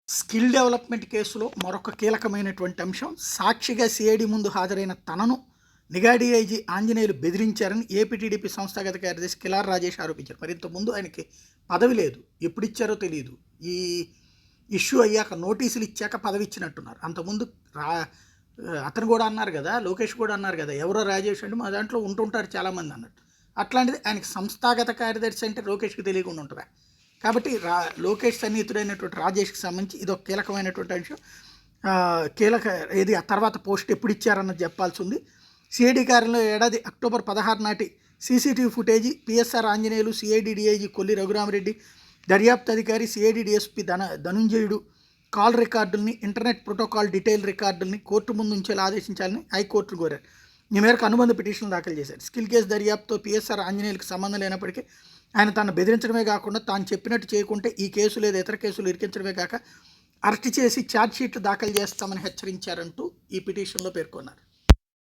Skill development కేసులో మరొక కీలకమైనటువంటి అంశం, సాక్షిగా సిఐడి ముందు హాజరైన తనను నిఘా డీఐజీ ఆంజనేయులు బెదిరించారని ఏపీ టీడీపీ సంస్థాగత కార్యదర్శి కిలార్ రాజేష్ ఆరోపించారు. మరి ఇంతకుముందు ఆయనకి పదవి లేదు, ఎప్పుడు ఇచ్చారో తెలియదు. ఈ ఇష్యూ అయ్యాక నోటీసులు ఇచ్చాక పదవి ఇచ్చినట్టున్నారు. అంతకుముందు అతను కూడా అన్నారు కదా, లోకేష్ కూడా అన్నారు కదా, ఎవరో రాజేష్ అంటే మా దాంట్లో ఉంటుంటారు చాలామంది అన్నట్టు. అట్లాంటిది ఆయనకి సంస్థాగత కార్యదర్శి అంటే లోకేష్కి తెలియకుండా ఉంటుందా? కాబట్టి లోకేష్ సన్నిహితుడైనటువంటి రాజేష్కి సంబంధించి ఇది ఒక కీలకమైనటువంటి అంశం. ఏది ఆ తర్వాత పోస్ట్ ఎప్పుడు ఇచ్చారన్నది చెప్పాల్సి ఉంది. సిఐడి కార్యంలో ఏడాది అక్టోబర్ 16 నాటి CCTV footage, PSR Anjaneyulu, CID DIG Kolli Raghurama Reddy, దర్యాప్తు అధికారి సిఐడి డిఎస్పీ ధనుంజయుడు కాల్ రికార్డుల్ని, ఇంటర్నెట్ ప్రోటోకాల్ డీటెయిల్ రికార్డుల్ని కోర్టు ముందు ఉంచేలా ఆదేశించాలని హైకోర్టు కోరారు. ఈ మేరకు అనుబంధ పిటిషన్లు దాఖలు చేశారు. స్కిల్ కేసు దర్యాప్తుతో పిఎస్ఆర్ ఆంజనేయులకు సంబంధం లేనప్పటికీ ఆయన తను బెదిరించడమే కాకుండా తాను చెప్పినట్టు చేయకుంటే ఈ కేసు లేదా ఇతర కేసులు ఇరికించడమే కాక అరెస్ట్ చేసి ఛార్జ్షీట్లు దాఖలు చేస్తామని హెచ్చరించారంటూ ఈ పిటిషన్లో పేర్కొన్నారు.